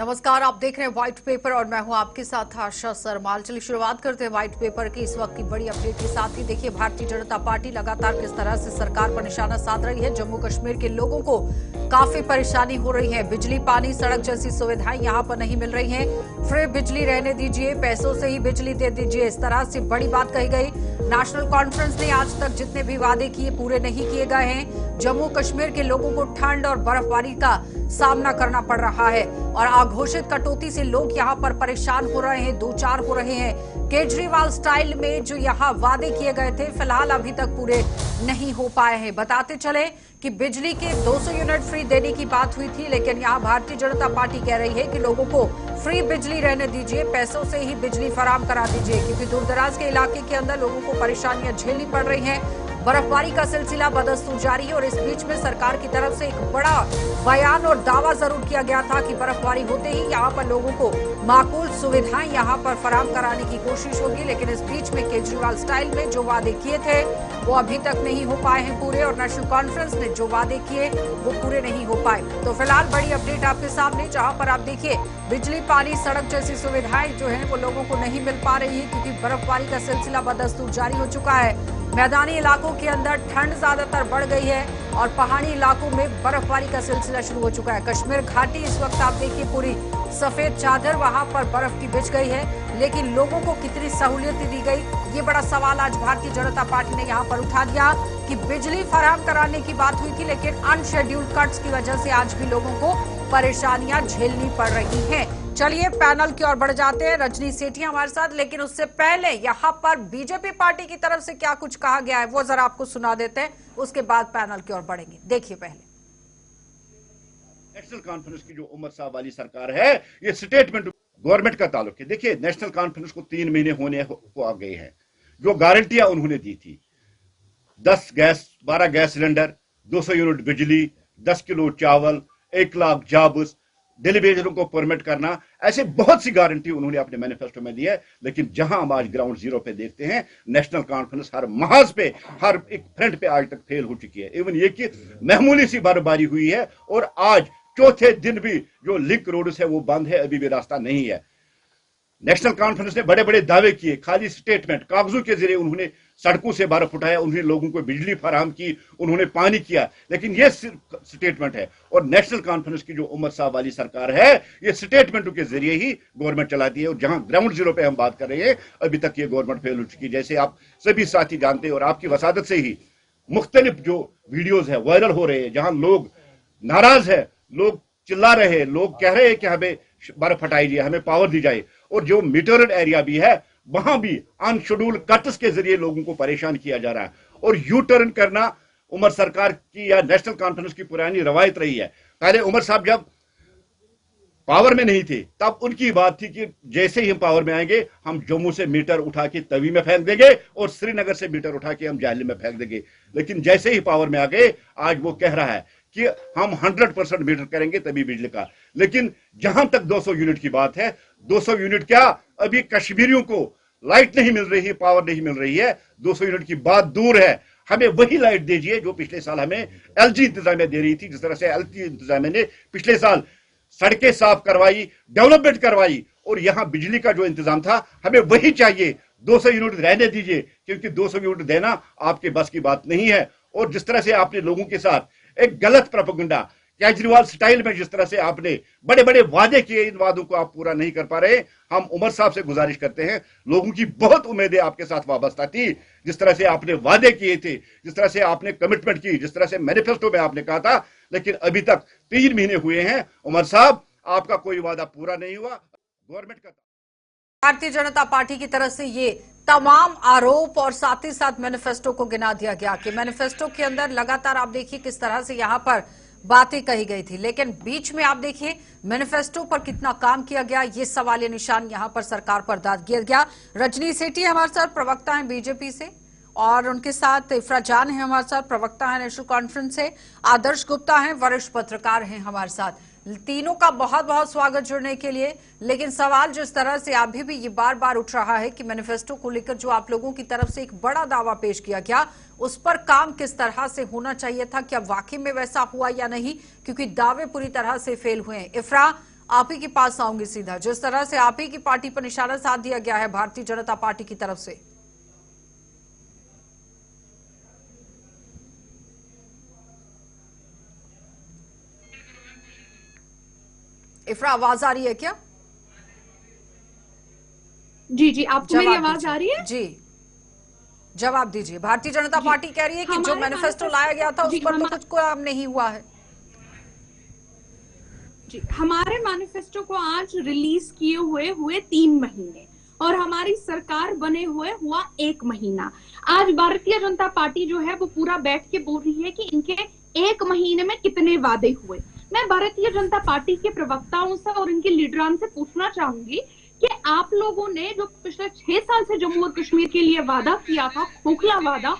नमस्कार, आप देख रहे हैं व्हाइट पेपर और मैं हूं आपके साथ आशा सरमाल। चलिए शुरुआत करते हैं व्हाइट पेपर की इस वक्त की बड़ी अपडेट के साथ ही। देखिए, भारतीय जनता पार्टी लगातार किस तरह से सरकार पर निशाना साध रही है। जम्मू कश्मीर के लोगों को काफी परेशानी हो रही है। बिजली, पानी, सड़क जैसी सुविधाएं यहां पर नहीं मिल रही हैं। फ्री बिजली रहने दीजिए, पैसों से ही बिजली दे दीजिए, इस तरह से बड़ी बात कही गई। नेशनल कॉन्फ्रेंस ने आज तक जितने भी वादे किए पूरे नहीं किए गए हैं। जम्मू कश्मीर के लोगों को ठंड और बर्फबारी का सामना करना पड़ रहा है और अघोषित कटौती से लोग यहां पर परेशान हो रहे हैं, दो चार हो रहे हैं। केजरीवाल स्टाइल में जो यहां वादे किए गए थे फिलहाल अभी तक पूरे नहीं हो पाए हैं। बताते चले कि बिजली के 200 यूनिट फ्री देने की बात हुई थी, लेकिन यहां भारतीय जनता पार्टी कह रही है कि लोगों को फ्री बिजली रहने दीजिए, पैसों से ही बिजली फराहम करा दीजिए, क्योंकि दूरदराज के इलाके के अंदर लोगों को परेशानियां झेलनी पड़ रही हैं। बर्फबारी का सिलसिला बदस्तूर जारी है और इस बीच में सरकार की तरफ से एक बड़ा बयान और दावा जरूर किया गया था कि बर्फबारी होते ही यहां पर लोगों को माकूल सुविधाएं यहां पर फराहम कराने की कोशिश होगी। लेकिन इस बीच में केजरीवाल स्टाइल में जो वादे किए थे वो अभी तक नहीं हो पाए हैं पूरे, और नेशनल कॉन्फ्रेंस ने जो वादे किए वो पूरे नहीं हो पाए। तो फिलहाल बड़ी अपडेट आपके सामने, जहां पर आप देखिए बिजली, पानी, सड़क जैसी सुविधाएं जो है वो लोगों को नहीं मिल पा रही है, क्योंकि बर्फबारी का सिलसिला बदस्तूर जारी हो चुका है। मैदानी इलाकों के अंदर ठंड ज्यादातर बढ़ गई है और पहाड़ी इलाकों में बर्फबारी का सिलसिला शुरू हो चुका है। कश्मीर घाटी इस वक्त आप देखिए पूरी सफेद चादर वहां पर बर्फ की बिछ गई है, लेकिन लोगों को कितनी सहूलियत दी गई, ये बड़ा सवाल आज भारतीय जनता पार्टी ने यहां पर उठा दिया कि बिजली फराहम कराने की बात हुई थी, लेकिन अनशेड्यूल्ड कट्स की वजह से आज भी लोगों को परेशानियां झेलनी पड़ रही हैं। चलिए पैनल की ओर बढ़ जाते हैं। रजनी सेठी हमारे साथ, लेकिन उससे पहले यहाँ पर बीजेपी पार्टी की तरफ से क्या कुछ कहा गया है वो जरा आपको सुना देते हैं, उसके बाद पैनल की ओर बढ़ेंगे। देखिए पहले नेशनल कॉन्फ्रेंस की जो उमर साहब वाली सरकार है, ये स्टेटमेंट गवर्नमेंट का ताल्लुक है। देखिए, नेशनल कॉन्फ्रेंस को 3 महीने होने को आ गए हैं। जो गारंटियां उन्होंने दी थी, 12 गैस सिलेंडर, 200 यूनिट बिजली, 10 किलो चावल, 1 लाख जॉब्स, डेलीवेजरों को परमिट करना, ऐसे बहुत सी गारंटी उन्होंने अपने मैनिफेस्टो में दी है। लेकिन जहां हम आज ग्राउंड जीरो पे देखते हैं, नेशनल कॉन्फ्रेंस हर महाज पे, हर एक फ्रंट पे आज तक फेल हो चुकी है। इवन ये कि मामूली सी बर्फबारी हुई है और आज चौथे दिन भी जो लिंक रोड है वो बंद है, अभी भी रास्ता नहीं है। नेशनल कॉन्फ्रेंस ने बड़े बड़े दावे किए, खाली स्टेटमेंट, कागजों के जरिए उन्होंने सड़कों से बर्फ उठाया, उन्होंने लोगों को बिजली फराहम की, उन्होंने पानी किया, लेकिन ये सिर्फ स्टेटमेंट है। और नेशनल कॉन्फ्रेंस की जो उमर साहब वाली सरकार है, ये स्टेटमेंटों के जरिए ही गवर्नमेंट चलाती है। और जहां ग्राउंड जीरो पे हम बात कर रहे हैं, अभी तक ये गवर्नमेंट फेल हो चुकी है। जैसे आप सभी साथी जानते हैं और आपकी वसादत से ही मुख्तलिफ जो वीडियोज है वायरल हो रहे हैं, जहां लोग नाराज है, लोग चिल्ला रहे हैं, लोग कह रहे हैं कि हमें बर्फ हटाई जाए, हमें पावर दी जाए। और जो मीटर्ड एरिया भी है, वहां भी अनशेड्यूल्ड कट्स के जरिए लोगों को परेशान किया जा रहा है। और यू टर्न करना उमर सरकार की या नेशनल कॉन्फ्रेंस की पुरानी रवायत रही है। पहले उमर साहब जब पावर में नहीं थे, तब उनकी बात थी कि जैसे ही हम पावर में आएंगे, हम जम्मू से मीटर उठा के तवी में फेंक देंगे और श्रीनगर से मीटर उठा के हम जाहली में फेंक देंगे। लेकिन जैसे ही पावर में आ गए, आज वो कह रहा है कि हम 100% मीटर करेंगे तभी बिजली का। लेकिन जहां तक 200 यूनिट की बात है, 200 यूनिट क्या, अभी कश्मीरियों को लाइट नहीं मिल रही है, पावर नहीं मिल रही है। 200 यूनिट की बात दूर है, हमें वही लाइट दीजिए जो पिछले साल हमें एलजी इंतजामिया दे रही थी। जिस तरह से एलजी इंतजामिया ने पिछले साल सड़कें साफ करवाई, डेवलपमेंट करवाई, और यहां बिजली का जो इंतजाम था, हमें वही चाहिए। 200 यूनिट रहने दीजिए, क्योंकि 200 यूनिट देना आपके बस की बात नहीं है। और जिस तरह से आपने लोगों के साथ एक गलत प्रोपेगेंडा, केजरीवाल स्टाइल में जिस तरह से आपने बड़े बड़े वादे किए, इन वादों को आप पूरा नहीं कर पा रहे। हम उमर साहब से गुजारिश करते हैं, लोगों की बहुत उम्मीदें आपके साथ वाबस्ता थी। जिस तरह से आपने वादे किए थे, जिस तरह से आपने कमिटमेंट की, जिस तरह से मैनिफेस्टो में आपने कहा था, लेकिन अभी तक 3 महीने हुए हैं उमर साहब, आपका कोई वादा पूरा नहीं हुआ। गवर्नमेंट का भारतीय जनता पार्टी की तरफ से ये तमाम आरोप और साथ ही साथ मैनिफेस्टो को गिना दिया गया कि मैनिफेस्टो के अंदर लगातार आप देखिए किस तरह से यहां पर बातें कही गई थी, लेकिन बीच में आप देखिए मैनिफेस्टो पर कितना काम किया गया, ये सवालिया निशान यहां पर सरकार पर दाग दिया गया। रजनी सेठी हमारे साथ प्रवक्ता हैं बीजेपी से, और उनके साथ इफ्रा जान है हमारे साथ, प्रवक्ता है नेशनल कॉन्फ्रेंस से, आदर्श गुप्ता हैं, वरिष्ठ पत्रकार हैं हमारे साथ। तीनों का बहुत बहुत स्वागत जुड़ने के लिए। लेकिन सवाल जिस तरह से अभी भी ये बार बार उठ रहा है कि मैनिफेस्टो को लेकर जो आप लोगों की तरफ से एक बड़ा दावा पेश किया गया, उस पर काम किस तरह से होना चाहिए था, क्या वाकई में वैसा हुआ या नहीं, क्योंकि दावे पूरी तरह से फेल हुए हैं। इफ्रा, आप ही के पास आऊंगी सीधा। जिस तरह से आप ही की पार्टी पर निशाना साध दिया गया है भारतीय जनता पार्टी की तरफ से, इफ्रा आवाज आ रही है क्या? जी जी, आपको मेरी आवाज आ रही है? जी, जवाब दीजिए। भारतीय जनता पार्टी कह रही है कि जो मैनिफेस्टो लाया गया था उस पर तो कुछ काम नहीं हुआ है। जी, हमारे मैनिफेस्टो को आज रिलीज किए हुए 3 महीने और हमारी सरकार बने हुआ 1 महीना। आज भारतीय जनता पार्टी जो है वो पूरा बैठ के बोल रही है कि इनके 1 महीने में कितने वादे हुए। मैं भारतीय जनता पार्टी के प्रवक्ताओं से और इनके लीडरान से पूछना चाहूंगी कि आप लोगों ने जो पिछले 6 साल से जम्मू और कश्मीर के लिए वादा किया था, खोखला वादा,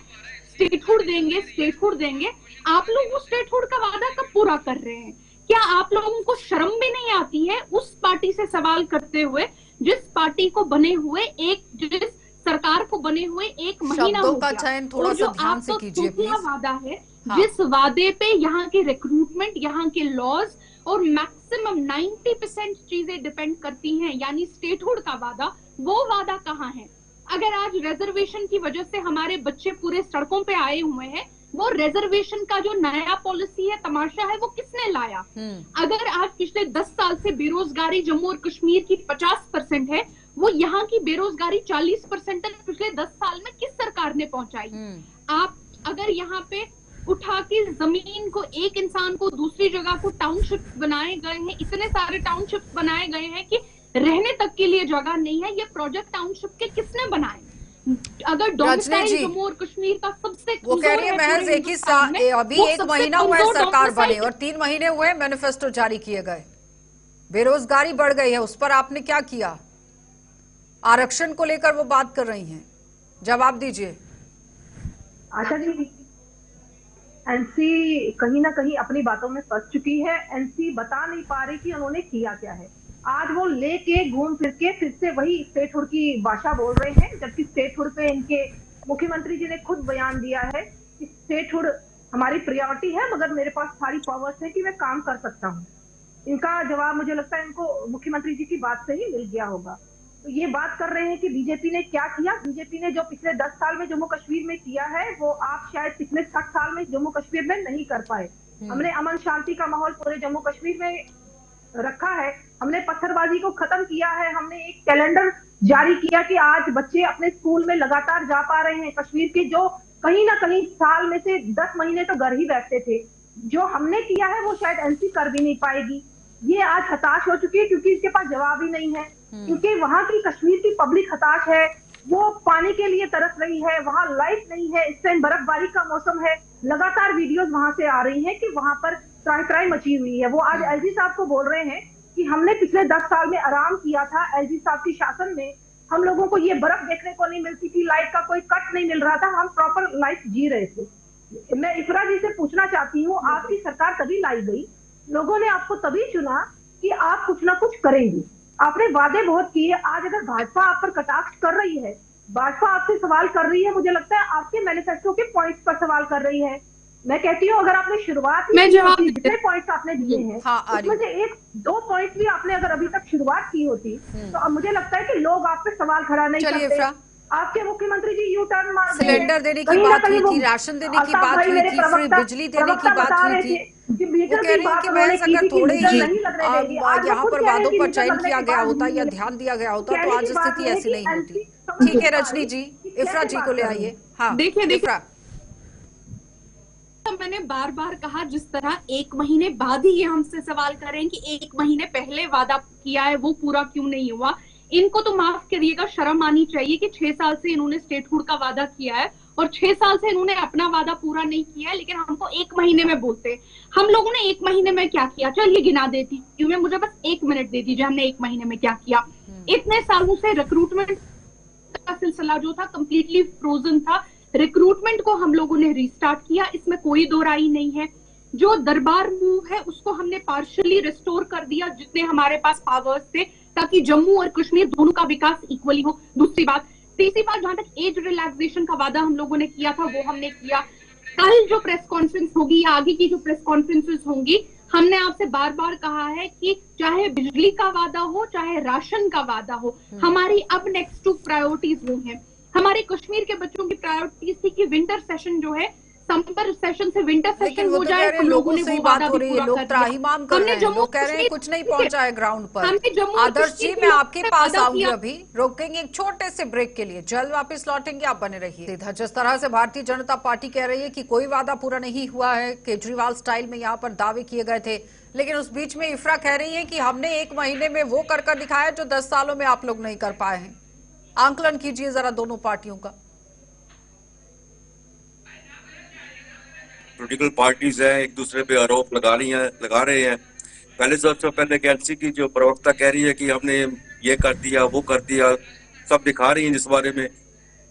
स्टेटहुड देंगे, स्टेटहुड देंगे, आप लोग वो स्टेटहुड का वादा कब पूरा कर रहे हैं? क्या आप लोगों को शर्म भी नहीं आती है उस पार्टी से सवाल करते हुए जिस पार्टी को बने हुए जिस सरकार को बने हुए 1 महीना हो गया? का चयन थोड़ा सा ध्यान से कीजिए प्लीज। वादा है, जिस वादे पे यहाँ के रिक्रूटमेंट, यहाँ के लॉज और मैक्सिमम 90% चीजें डिपेंड करती हैं, यानी स्टेटहुड का वादा, वो वादा कहाँ है? अगर आज रिजर्वेशन की वजह से हमारे बच्चे पूरे सड़कों पे आए हुए हैं, वो रिजर्वेशन का जो नया पॉलिसी है, तमाशा है, वो किसने लाया? अगर आज पिछले 10 साल से बेरोजगारी जम्मू और कश्मीर की 50% है, वो यहाँ की बेरोजगारी 40% पिछले 10 साल में किस सरकार ने पहुंचाई? आप अगर यहाँ पे उठा के जमीन को, एक इंसान को दूसरी जगह को टाउनशिप बनाए गए हैं, इतने सारे टाउनशिप बनाए गए हैं कि रहने तक के लिए जगह नहीं है। ये प्रोजेक्ट टाउनशिप के किसने बनाए? अगर डोमिसाइल जम्मू और कश्मीर का सबसे, वो कह रही है महज एक ही साल, अभी 1 महीना हुआ है सरकार बने और 3 महीने हुए मैनिफेस्टो जारी किए गए, बेरोजगारी बढ़ गई है, उस पर आपने क्या किया? आरक्षण को लेकर वो बात कर रही हैं, जवाब दीजिए। आशा जी, एनसी कहीं ना कहीं अपनी बातों में फंस चुकी है। एनसी बता नहीं पा रही कि उन्होंने किया क्या है। आज वो लेके घूम फिर के फिर से वही स्टेटहुड की भाषा बोल रहे हैं, जबकि स्टेटहुड पे इनके मुख्यमंत्री जी ने खुद बयान दिया है कि स्टेटहुड हमारी प्रायोरिटी है, मगर मेरे पास सारी पावर्स है कि मैं काम कर सकता हूँ। इनका जवाब मुझे लगता है इनको मुख्यमंत्री जी की बात से ही मिल गया होगा। तो ये बात कर रहे हैं कि बीजेपी ने क्या किया। बीजेपी ने जो पिछले 10 साल में जम्मू कश्मीर में किया है, वो आप शायद पिछले 60 साल में जम्मू कश्मीर में नहीं कर पाए। हमने अमन शांति का माहौल पूरे जम्मू कश्मीर में रखा है, हमने पत्थरबाजी को खत्म किया है, हमने एक कैलेंडर जारी किया कि आज बच्चे अपने स्कूल में लगातार जा पा रहे हैं। कश्मीर के जो कहीं ना कहीं साल में से 10 महीने तो घर ही बैठते थे, जो हमने किया है वो शायद एनसी कर भी नहीं पाएगी। ये आज हताश हो चुकी है क्योंकि इसके पास जवाब ही नहीं है, क्योंकि वहां की कश्मीर की पब्लिक हताश है, वो पानी के लिए तरस रही है, वहां लाइट नहीं है, इस टाइम बर्फबारी का मौसम है, लगातार वीडियोस वहां से आ रही हैं कि वहां पर त्राही मची हुई है। वो आज एलजी साहब को बोल रहे हैं कि हमने पिछले 10 साल में आराम किया था, एलजी साहब की शासन में हम लोगों को ये बर्फ देखने को नहीं मिलती थी, लाइट का कोई कट नहीं मिल रहा था, हम प्रॉपर लाइफ जी रहे थे। मैं इफ्रा जी से पूछना चाहती हूँ, आपकी सरकार तभी लाई गई, लोगों ने आपको तभी चुना कि आप कुछ ना कुछ करेंगे, आपने वादे बहुत किए। आज अगर भाजपा आप पर कटाक्ष कर रही है, भाजपा आपसे सवाल कर रही है, मुझे लगता है आपके मैनिफेस्टो के पॉइंट्स पर सवाल कर रही है। मैं कहती हूँ अगर आपने शुरुआत जितने पॉइंट्स आपने दिए हैं उसमें से 1-2 पॉइंट्स भी आपने अगर अभी तक शुरुआत की होती तो अब मुझे लगता है कि लोग आप पे सवाल खड़ा नहीं करते। आपके मुख्यमंत्री जी यू टर्न मार, सिलेंडर देने की बात हुई थी, राशन देने की बात हुई थी, फ्री बिजली देने की बात हुई थी। वो कह रही है कि मैं अगर थोड़े ही यहाँ पर वादों पर चयन किया गया होता या ध्यान दिया गया होता तो आज स्थिति ऐसी नहीं होती। ठीक है रजनी जी, इफ्रा जी को ले आइए। हाँ देखिए, तो मैंने बार बार कहा, जिस तरह 1 महीने बाद ही ये हमसे सवाल कर रहे हैं कि 1 महीने पहले वादा किया है वो पूरा क्यों नहीं हुआ। इनको तो माफ करिएगा, शर्म आनी चाहिए कि 6 साल से इन्होंने स्टेटहुड का वादा किया है और 6 साल से इन्होंने अपना वादा पूरा नहीं किया है, लेकिन हमको 1 महीने में बोलते हैं। हम लोगों ने 1 महीने में क्या किया, चलिए गिना देती हूँ मैं, मुझे बस 1 मिनट दे दीजिए, हमने 1 महीने में क्या किया। इतने सालों से रिक्रूटमेंट का सिलसिला जो था कंप्लीटली फ्रोजन था, रिक्रूटमेंट को हम लोगों ने रिस्टार्ट किया, इसमें कोई दो राय नहीं है। जो दरबार मूव है उसको हमने पार्शियली रिस्टोर कर दिया जितने हमारे पास पावर्स थे, ताकि जम्मू और कश्मीर दोनों का विकास इक्वली हो। दूसरी बात, तीसरी बात, जहां तक एज रिलैक्सेशन का वादा हम लोगों ने किया था वो हमने किया। कल जो प्रेस कॉन्फ्रेंस होगी या आगे की जो प्रेस कॉन्फ्रेंसेस होंगी, हमने आपसे बार बार कहा है कि चाहे बिजली का वादा हो, चाहे राशन का वादा हो, हमारी अब नेक्स्ट 2 प्रायोरिटीज वो हैं। हमारे कश्मीर के बच्चों की प्रायोरिटीज थी कि विंटर सेशन जो है, समर सेशन से विंटर सेशन हो जाए। तो लोगों से ही बात हो रही है, लोग त्राहिमाम कर रहे हैं, लोग कह रहे हैं कुछ नहीं पहुंचा है ग्राउंड पर। आदर्श जी, मैं आपके पास आऊंगी, अभी रोकेंगे एक छोटे से ब्रेक के लिए, जल्द वापस लौटेंगे, आप बने रहिए। जिस तरह से भारतीय जनता पार्टी कह रही है कि कोई वादा पूरा नहीं हुआ है, केजरीवाल स्टाइल में यहाँ पर दावे किए गए थे, लेकिन उस बीच में इफ्रा कह रही है कि हमने 1 महीने में वो कर दिखाया जो 10 सालों में आप लोग नहीं कर पाए हैं। आंकलन कीजिए जरा दोनों पार्टियों का। पॉलिटिकल पार्टीज हैं, एक दूसरे पे आरोप लगा रहे हैं। पहले सबसे पहले एनसी की जो प्रवक्ता कह रही है कि हमने ये कर दिया, वो कर दिया, सब दिखा रही है इस बारे में,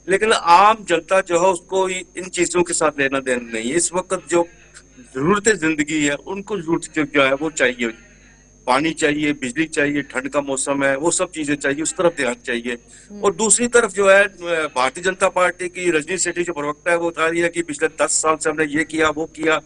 लेकिन आम जनता जो है उसको इन चीजों के साथ लेना देना नहीं है। इस वक्त जो जरूरतें जिंदगी है, उनको जरूरत जो है वो चाहिए, पानी चाहिए, बिजली चाहिए, ठंड का मौसम है, वो सब चीजें चाहिए, उस तरफ ध्यान चाहिए। और दूसरी तरफ जो है भारतीय जनता पार्टी की रजनी सेठी जो प्रवक्ता है वो बता रही है कि पिछले 10 साल से हमने ये किया, वो किया,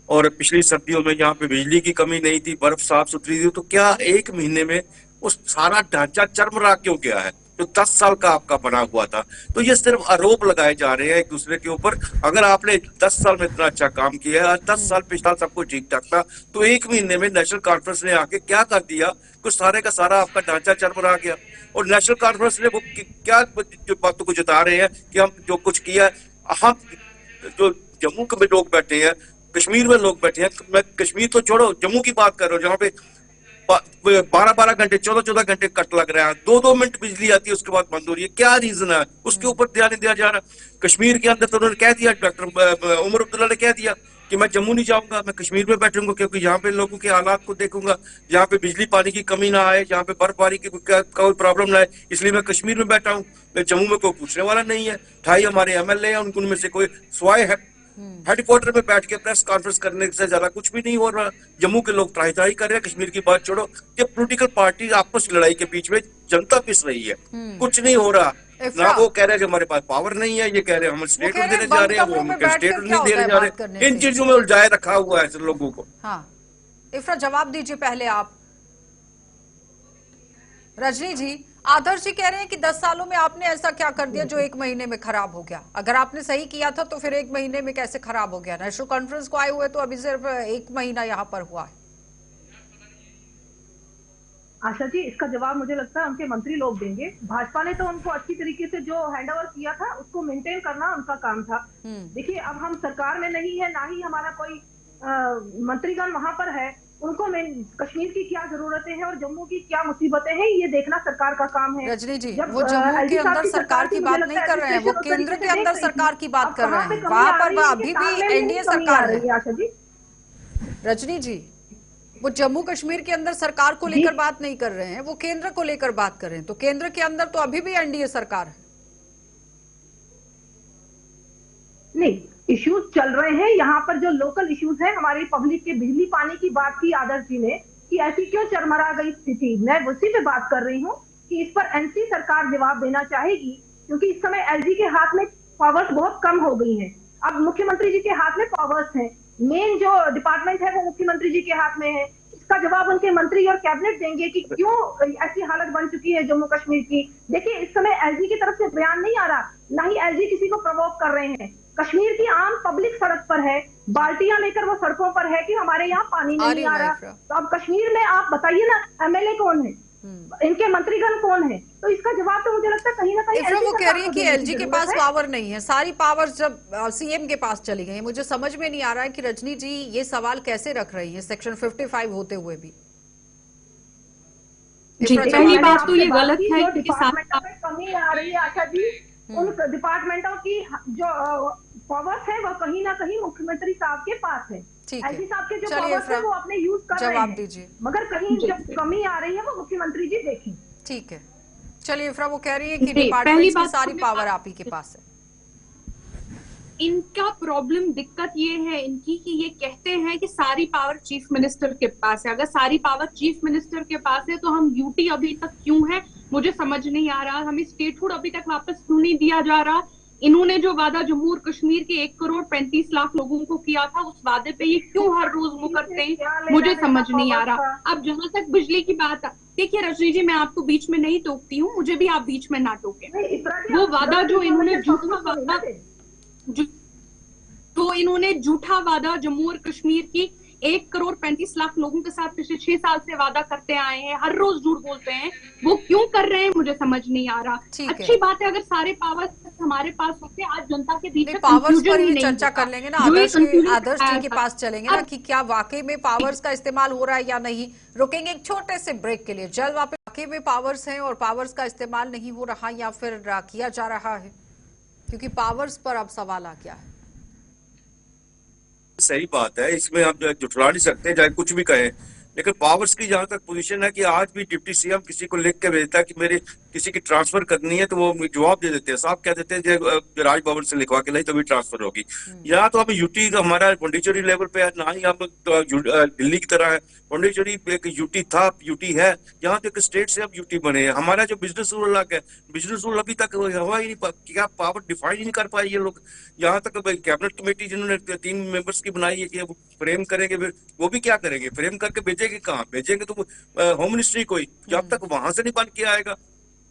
और पिछली सर्दियों में यहाँ पे बिजली की कमी नहीं थी, बर्फ साफ सुथरी थी। तो क्या 1 महीने में वो सारा ढांचा चरमरा क्यों गया है जो 10 साल का आपका बना हुआ था? तो ये सिर्फ आरोप लगाए जा रहे हैं एक दूसरे के ऊपर। अगर आपने 10 साल में इतना अच्छा काम किया है, 10 साल पिछला सब कुछ ठीक ठाक था, तो 1 महीने में नेशनल कॉन्फ्रेंस ने आके क्या कर दिया? कुछ सारे का सारा आपका ढांचा चरमरा गया। और नेशनल कॉन्फ्रेंस ने वो क्या जो बातों को जता रहे हैं कि हम जो कुछ किया, हम जो जम्मू में लोग बैठे हैं, कश्मीर में लोग बैठे हैं, मैं कश्मीर तो छोड़ो, जम्मू की बात कर रहा हूँ, जहाँ पे 12-12 घंटे, 14-14 घंटे कट लग रहा है, 2-2 मिनट बिजली आती है, उसके बाद बंद हो रही है। क्या रीजन है? उसके ऊपर ध्यान नहीं दिया जा रहा। कश्मीर के अंदर तो उन्होंने कह दिया, डॉक्टर उमर अब्दुल्ला ने कह दिया कि मैं जम्मू नहीं जाऊंगा, मैं कश्मीर में बैठूंगा, क्योंकि यहाँ पे लोगों के हालात को देखूंगा, जहाँ पे बिजली पानी की कमी ना आए, जहाँ पे बर्फबारी की कोई प्रॉब्लम ना आए, इसलिए मैं कश्मीर में बैठा हूँ। मैं जम्मू में कोई पूछने वाला नहीं है। 28 हमारे MLA हैं, उनमें से कोई स्वाय है हेडक्वार्टर में बैठ के प्रेस कॉन्फ्रेंस करने से ज्यादा कुछ भी नहीं हो रहा। जम्मू के लोग त्राही कर रहे हैं, कश्मीर की बात छोड़ो। ये पॉलिटिकल पार्टी आपस की लड़ाई के बीच में जनता पिस रही है, कुछ नहीं हो रहा। ना वो कह रहे हैं कि हमारे पास पावर नहीं है, ये कह रहे हैं हम स्टेटमेंट देने जा रहे हैं, वो हम स्टेटमेंट नहीं देने जा रहे। इन चीजों में उलझाए रखा हुआ है लोगों को। हाँ, इफ्रा जवाब दीजिए पहले आप। रजनी जी, आदर्श जी कह रहे हैं कि 10 सालों में आपने ऐसा क्या कर दिया जो 1 महीने में खराब हो गया? अगर आपने सही किया था तो फिर 1 महीने में कैसे खराब हो गया? नेशनल कॉन्फ्रेंस को आए हुए तो अभी सिर्फ 1 महीना यहाँ पर हुआ है। आशा जी, इसका जवाब मुझे लगता है उनके मंत्री लोग देंगे। भाजपा ने तो उनको अच्छी तरीके से जो हैंडओवर किया था उसको मेंटेन करना उनका काम था। देखिए, अब हम सरकार में नहीं है, ना ही हमारा कोई मंत्रीगण वहां पर है, उनको कश्मीर की क्या जरूरतें हैं और जम्मू की क्या मुसीबतें हैं, ये देखना सरकार का काम है। रजनी जी, वो जम्मू के अंदर सरकार की बात नहीं कर रहे हैं, वो केंद्र के अंदर सरकार की बात कर रहे हैं। वहां पर अभी भी एनडीए सरकार है। आशा जी, रजनी जी, वो जम्मू कश्मीर के अंदर सरकार को लेकर बात नहीं कर रहे हैं, वो केंद्र को लेकर बात कर रहे हैं। तो केंद्र के अंदर तो अभी भी एनडीए सरकार है। नहीं, इश्यूज चल रहे हैं यहाँ पर, जो लोकल इश्यूज हैं हमारी पब्लिक के। बिजली पानी की बात की आदर्श जी ने कि ऐसी क्यों चरमरा गई स्थिति, मैं उसी पे बात कर रही हूँ कि इस पर एनसी सरकार जवाब देना चाहेगी, क्योंकि इस समय एलजी के हाथ में पावर्स बहुत कम हो गई हैं। अब मुख्यमंत्री जी के हाथ में पावर्स हैं, मेन जो डिपार्टमेंट है वो मुख्यमंत्री जी के हाथ में है। इसका जवाब उनके मंत्री और कैबिनेट देंगे कि क्यों ऐसी हालत बन चुकी है जम्मू कश्मीर की। देखिए, इस समय एलजी की तरफ से बयान नहीं आ रहा, ना ही एलजी किसी को प्रवोक कर रहे हैं। कश्मीर की आम पब्लिक सड़क पर है, बाल्टियां लेकर वो सड़कों पर है कि हमारे यहाँ पानी नहीं आ रहा। तो अब कश्मीर में आप बताइए ना, एमएलए कौन है, इनके मंत्रीगण कौन है? तो इसका जवाब तो मुझे लगता है कहीं ना कहीं वो कह रही है कि एलजी के पास पावर नहीं है, सारी पावर जब सीएम के पास चली गई। मुझे समझ में नहीं आ रहा है कि रजनी जी ये सवाल कैसे रख रही है सेक्शन 55 होते हुए भी। जी, पहली बात तो ये गलत है कि कमी आ रही है आशा जी। उन डिपार्टमेंटों की जो पावर्स है वो कहीं ना कहीं मुख्यमंत्री साहब के पास है। एलजी साहब के जो पावर्स है वो अपने यूज कर रहे हैं, दीजिए। मगर कहीं जब कमी आ रही है वो मुख्यमंत्री जी देखें। ठीक है, चलिए इफ्रा, वो कह रही है कि डिपार्टमेंट की सारी पावर आप ही के पास है। इनका प्रॉब्लम, दिक्कत ये है इनकी कि ये कहते हैं कि सारी पावर चीफ मिनिस्टर के पास है। अगर सारी पावर चीफ मिनिस्टर के पास है तो हम यूटी अभी तक क्यों है, मुझे समझ नहीं आ रहा। हमें स्टेटहुड अभी तक वापस क्यों नहीं दिया जा रहा। इन्होंने जो वादा जम्मू और कश्मीर के 1,35,00,000 लोगों को किया था, उस वादे पे ये क्यों हर रोज मुकरते हैं, मुझे समझ नहीं आ रहा। अब जहां तक बिजली की बात, देखिए रजनी जी, मैं आपको बीच में नहीं टोकती हूँ, मुझे भी आप बीच में ना टोके। वो वादा जो इन्होंने झूठा वादा जम्मू और कश्मीर की 1,35,00,000 लोगों के साथ पिछले 6 साल से वादा करते आए हैं, हर रोज झूठ बोलते हैं, वो क्यों कर रहे हैं मुझे समझ नहीं आ रहा। अच्छी बात है अगर सारे पावर्स हमारे पास होते, आज जनता के बीच में पावर्स पर ही चर्चा कर लेंगे ना, आदर्श जी के पास चलेंगे ना कि क्या वाकई में पावर्स का इस्तेमाल हो रहा है या नहीं। रुकेंगे एक छोटे से ब्रेक के लिए, जल्द वापस। वाकई में पावर्स हैं और पावर्स का इस्तेमाल नहीं हो रहा या फिर किया जा रहा है, क्योंकि पावर्स पर अब सवाल आ गया है। सही बात है, इसमें हम जुटला नहीं सकते, चाहे कुछ भी कहें, लेकिन पावर्स की जहां तक पोजीशन है कि आज भी डिप्टी सीएम किसी को लिख के भेजता है कि मेरे किसी की ट्रांसफर करनी है तो वो जवाब दे देते हैं, साफ कह देते हैं राजभवन से लिखवा के लाई तभी ट्रांसफर होगी। यहाँ तो हम यूटी हमारा पौंडीचेरी लेवल पे है, ना ही हम दिल्ली की तरह है। पौंडीचेरी एक यूटी था, यूटी है, यहाँ तो एक स्टेट से अब यूटी बने हैं। हमारा जो बिजनेस रूल अलग है, बिजनेस रूल अभी तक हुआ ही नहीं, क्या पावर डिफाइन ही नहीं कर पाए ये लोग। यहाँ तक कैबिनेट कमेटी जिन्होंने 3 मेंबर्स की बनाई है कि वो फ्रेम करेंगे, वो भी क्या करेंगे, फ्रेम करके भेजेंगे कहाँ, भेजेंगे तो होम मिनिस्ट्री कोई, जब तक वहां से नहीं बन के आएगा।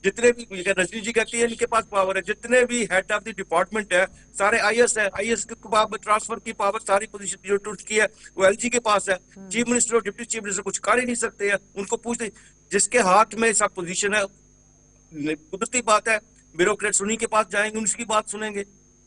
जितने भी रजनी जी कहती है इनके पास पावर है, जितने भी हेड ऑफ द डिपार्टमेंट है सारे आईएएस है, आईएएस के ट्रांसफर की पावर सारी पोजीशन जो टूट की है वो एलजी के पास है। चीफ मिनिस्टर और डिप्टी चीफ मिनिस्टर कुछ कर ही नहीं सकते हैं, उनको पूछते जिसके हाथ में सब पोजीशन है, कुदरती बात है ब्यूरोक्रेट्स उन्हीं के पास जाएंगे, उनकी बात सुनेंगे।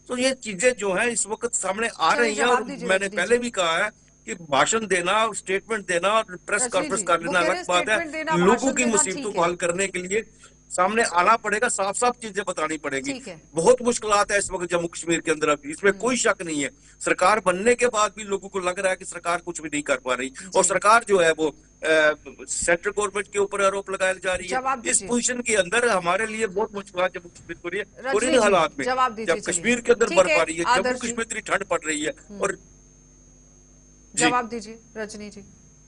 तो ये चीजें जो है इस वक्त सामने आ रही है, और मैंने पहले भी कहा है कि भाषण देना, स्टेटमेंट देना और प्रेस कॉन्फ्रेंस कर लेना अलग बात है, लोगों की मुसीबतों को हल करने के लिए सामने आना पड़ेगा, साफ साफ चीजें बतानी पड़ेगी। बहुत मुश्किलात है इस वक्त जम्मू कश्मीर के अंदर, अभी इसमें कोई शक नहीं है। सरकार बनने के बाद भी लोगों को लग रहा है कि सरकार कुछ भी नहीं कर पा रही, और सरकार जो है वो सेंट्रल गवर्नमेंट के ऊपर आरोप लगाई जा रही है। इस पोजीशन के अंदर हमारे लिए बहुत मुश्किल जम्मू कश्मीर को रही है, और इन हालात में जब कश्मीर के अंदर बर्फबारी है, जम्मू कश्मीर में इतनी ठंड पड़ रही है। और जवाब दीजिए रजनी जी।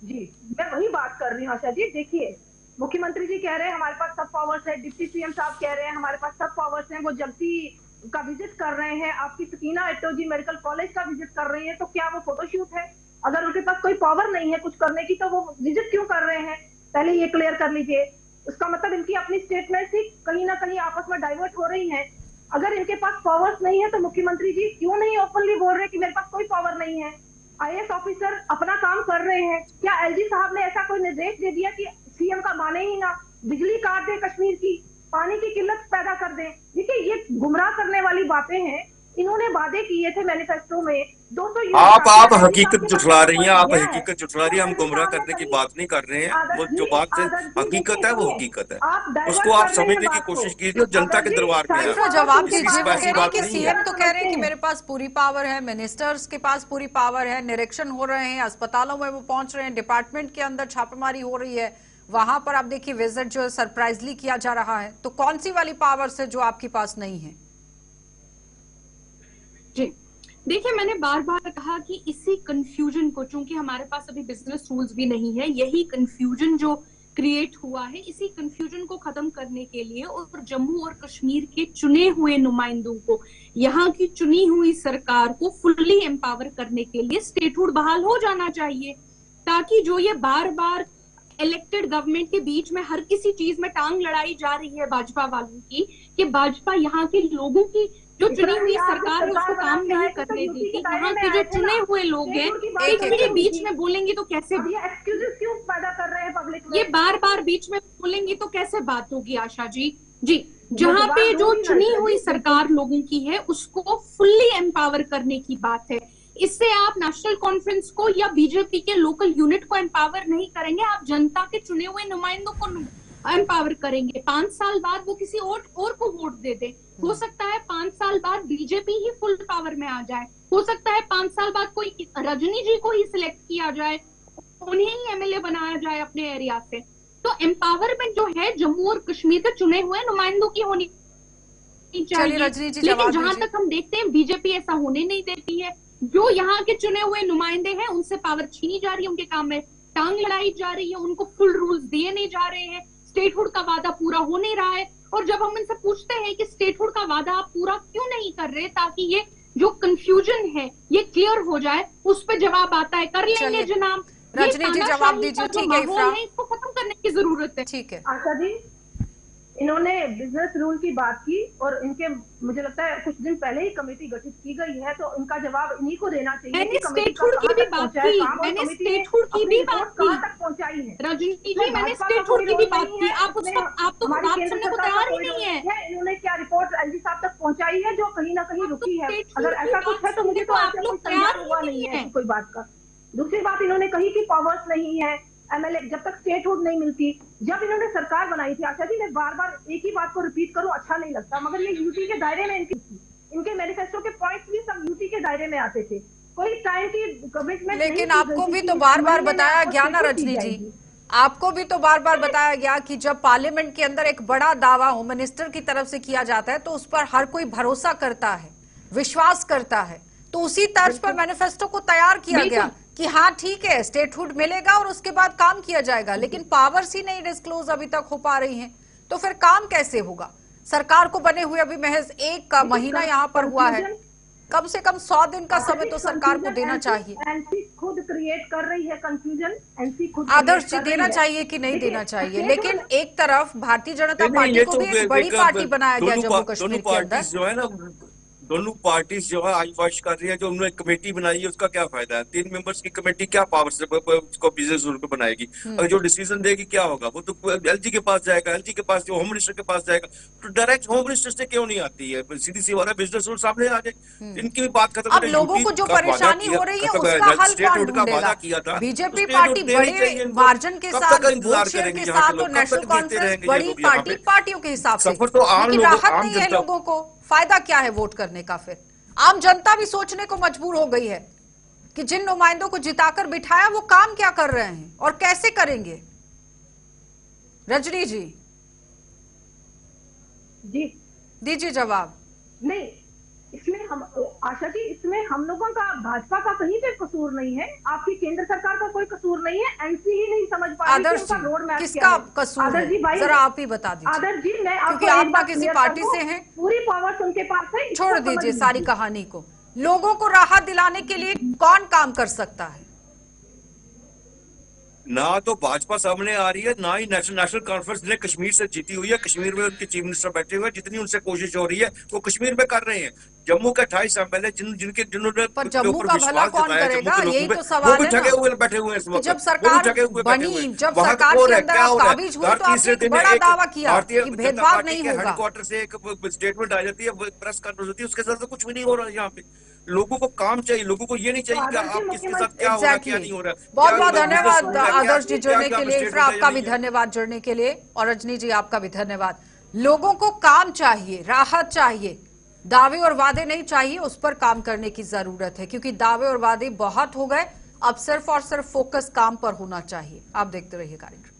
जी मैं वही बात कर रही हूँ आशा जी। देखिए मुख्यमंत्री जी कह रहे हैं हमारे पास सब पावर्स है, डिप्टी सीएम साहब कह रहे हैं हमारे पास सब पावर्स हैं, वो जगती का विजिट कर रहे हैं, आपकी सकीना एटोजी मेडिकल कॉलेज का विजिट कर रही है, तो क्या वो फोटोशूट है? अगर उनके पास कोई पावर नहीं है कुछ करने की तो वो विजिट क्यों कर रहे हैं? पहले ये क्लियर कर लीजिए। उसका मतलब इनकी अपनी स्टेटमेंट ही कहीं ना कहीं आपस में डाइवर्ट हो रही है। अगर इनके पास पावर्स नहीं है तो मुख्यमंत्री जी क्यों नहीं ओपनली बोल रहे कि मेरे पास कोई पावर नहीं है? आईएएस ऑफिसर अपना काम कर रहे हैं, क्या एलजी साहब ने ऐसा कोई निर्देश दे दिया कि सीएम का माने ही ना, बिजली काट दे कश्मीर की, पानी की किल्लत पैदा कर दे? देखिए ये गुमराह करने वाली बातें हैं। इन्होंने वादे किए थे मैनिफेस्टो में 200 आप हकीकत जुटला रही हैं, आप हकीकत जुटला रही हैं, हम गुमराह करने की बात नहीं कर रहे हैं। वो जो बात है हकीकत है वो हकीकत है, उसको आप समझने की कोशिश कीजिए, जनता के दरबार में जवाब दीजिए। वो कह रहे हैं कि सीएम तो कह रहे हैं कि मेरे पास पूरी पावर है, मिनिस्टर्स के पास पूरी पावर है, निरीक्षण हो रहे हैं, अस्पतालों में वो पहुंच रहे हैं, डिपार्टमेंट के अंदर छापेमारी हो रही है, वहां पर आप देखिए विजिट जो सरप्राइजली किया जा रहा है। तो कौन सी वाली पावर्स है जो आपके पास नहीं है? जी देखिए मैंने बार बार कहा कि इसी कंफ्यूजन को, चूंकि हमारे पास अभी बिजनेस रूल्स भी नहीं है, यही कंफ्यूजन जो क्रिएट हुआ है, इसी कंफ्यूजन को खत्म करने के लिए और जम्मू और कश्मीर के चुने हुए नुमाइंदों को, यहाँ की चुनी हुई सरकार को फुल्ली एम्पावर करने के लिए स्टेटहुड बहाल हो जाना चाहिए, ताकि जो ये बार बार इलेक्टेड गवर्नमेंट के बीच में हर किसी चीज में टांग लड़ाई जा रही है भाजपा वालों की, कि भाजपा यहाँ के लोगों की जो चुनी हुई सरकार है उसको काम नहीं करने देती। यहाँ के जो चुने हुए लोग हैं इनके बीच में बोलेंगे तो कैसे, एक्सक्यूजेस क्यों पैदा कर रहे हैं पब्लिक में? ये बार बार बीच में बोलेंगे तो कैसे बात होगी आशा जी? जी जहाँ पे जो चुनी हुई सरकार लोगों की है उसको फुल्ली एम्पावर करने की बात है। इससे आप नेशनल कॉन्फ्रेंस को या बीजेपी के लोकल यूनिट को एम्पावर नहीं करेंगे, आप जनता के चुने हुए नुमाइंदों को एम्पावर करेंगे। 5 साल बाद वो किसी और को वोट दे दे, हो सकता है 5 साल बाद बीजेपी ही फुल पावर में आ जाए, हो सकता है 5 साल बाद कोई रजनी जी को ही सिलेक्ट किया जाए, उन्हें ही एमएलए बनाया जाए अपने एरिया से। तो एम्पावरमेंट जो है जम्मू और कश्मीर के चुने हुए नुमाइंदों की होनी चाहिए, लेकिन जहां तक हम देखते हैं बीजेपी ऐसा होने नहीं देती है। जो यहाँ के चुने हुए नुमाइंदे हैं उनसे पावर छीनी जा रही है, उनके काम में टांग लड़ाई जा रही है, उनको फुल रूल्स दिए नहीं जा रहे हैं, स्टेटहुड का वादा पूरा हो नहीं रहा है। और जब हम इनसे पूछते हैं कि स्टेटहुड का वादा आप पूरा क्यों नहीं कर रहे ताकि ये जो कंफ्यूजन है ये क्लियर हो जाए, उस पर जवाब आता है कर लेंगे जनाब। रजनी जी जवाब दीजिए। ठीक है इफ्रा, इसको खत्म करने की जरूरत है। ठीक है आशा जी, इन्होंने बिजनेस रूल की बात की और इनके मुझे लगता है कुछ दिन पहले ही कमेटी गठित की गई है, तो इनका जवाब इन्हीं को देना चाहिए। मैंने स्टेटहुड की भी बात की, मैंने स्टेटहुड की भी बात की, कहां तक पहुंचाई है रजनी जी मैंने स्टेटहुड की भी बात की। आप उसका आप तो बात सुनने को तैयार ही नहीं है। इन्होंने क्या रिपोर्ट एलजी साहब तक पहुंचाई है जो कहीं ना कहीं रुकी है? अगर ऐसा कुछ है तो मुझे तो आप लोग तैयार हुआ नहीं है कोई बात का। दूसरी बात इन्होंने कही कि पावर्स नहीं है एमएलए जब तक स्टेटहुड नहीं मिलती। जब इन्होंने सरकार बनाई थी, आशा जी मैं बार बार एक ही बात को रिपीट करूं अच्छा नहीं लगता, मगर ये यूटी के दायरे में इनके मैनिफेस्टो के पॉइंट्स भी सब यूटी के दायरे में आते थे। कोई टाइम की कमिटमेंट। लेकिन आपको भी तो बार बार बताया गया ना रजनी जी, आपको भी तो बार बार बताया गया कि जब पार्लियामेंट के अंदर एक बड़ा दावा होम मिनिस्टर की तरफ से किया जाता है तो उस पर हर कोई भरोसा करता है, विश्वास करता है। तो उसी तर्ज पर मैनिफेस्टो को तैयार किया गया कि हाँ ठीक है स्टेटहुड मिलेगा और उसके बाद काम किया जाएगा, लेकिन पावर्स ही नहीं डिस्क्लोज अभी तक हो पा रही हैं, तो फिर काम कैसे होगा? सरकार को बने हुए अभी महज एक महीना यहाँ पर हुआ है, कम से कम 100 दिन का समय तो सरकार को देना चाहिए। एनसी खुद क्रिएट कर रही है कंफ्यूजन, एनसी खुद आदर्श जी देना चाहिए कि नहीं देना चाहिए? लेकिन एक तरफ भारतीय जनता पार्टी को भी एक बड़ी पार्टी बनाया गया जम्मू कश्मीर के अंदर। जो है ना दोनों पार्टीज जो है आईवाश कर रही है, जो उन्होंने कमेटी बनाई है उसका क्या फायदा है? 3 मेंबर्स की कमेटी क्या पावर से उसको बिजनेस रूल पे बनाएगी? और जो डिसीजन देगी क्या होगा? वो तो एलजी के पास जाएगा, एलजी के पास जो होम मिनिस्टर के पास जाएगा। तो डायरेक्ट होम मिनिस्टर से क्यों नहीं आती है? सीधी सी बात है बिजनेस रूल सामने आ जाए, इनकी भी बात खत्म। अब लोगों को जो परेशानी हो रही है उसका हल कौन ढूंढेगा? बीजेपी पार्टी बड़े मार्जिन के साथ, वोट शेयर के साथ और नेशनल कॉन्फ्रेंस बड़ी पार्टियों के हिसाब से, लेकिन राहत नहीं है लोगों को। फायदा क्या है वोट करने का? फिर आम जनता भी सोचने को मजबूर हो गई है कि जिन नुमाइंदों को जिताकर बिठाया वो काम क्या कर रहे हैं और कैसे करेंगे। रजनी जी दीजिए जवाब। नहीं, इसमें हम आशा जी, इसमें हम लोगों का भाजपा का कहीं पे कसूर नहीं है, आपकी केंद्र सरकार का कोई कसूर नहीं है, एनसी ही नहीं समझ पा रही आदर्श कि रोड मैप किसका कसूर है? जरा आप ही बता दीजिए। आदर्श जी मैं क्योंकि आप ना किसी पार्टी से हैं, पूरी पावर्स उनके पास है। छोड़ दीजिए सारी कहानी को। लोगों को राहत दिलाने के लिए कौन काम कर सकता है? ना तो भाजपा सामने आ रही है, ना ही नेशनल कॉन्फ्रेंस ने कश्मीर से जीती हुई है। कश्मीर में उनके चीफ मिनिस्टर बैठे हुए हैं, जितनी उनसे कोशिश हो रही है वो कश्मीर में कर रहे हैं। जम्मू के 28 एमएलए जिन्होंने पर जम्मू का भला कौन करेगा? यही तो सवाल है जगह हुए बैठे हुए हैं। जब सरकार बनी, जब सरकार के अंदर आप काबिज हुई तो आपने एक बड़ा दावा किया कि भेदभाव नहीं होगा। हेडक्वार्टर से एक स्टेटमेंट आ जाती है, प्रेस कॉन्फ्रेंस होती है, उसके साथ तो कुछ भी नहीं हो रहा है। यहाँ पे लोगों को काम चाहिए, लोगों को ये नहीं चाहिए कि आप किसके साथ क्या हो रहा है क्या नहीं हो रहा है। बहुत बहुत धन्यवाद आदर्श जी जुड़ने के लिए, इफ्रा आपका भी धन्यवाद जुड़ने के लिए, और रजनी जी आपका भी धन्यवाद। लोगों को काम चाहिए, राहत चाहिए, दावे और वादे नहीं चाहिए। उस पर काम करने की जरूरत है क्योंकि दावे और वादे बहुत हो गए। अब सिर्फ और सिर्फ फोकस काम पर होना चाहिए। आप देखते रहिए कार्यक्रम।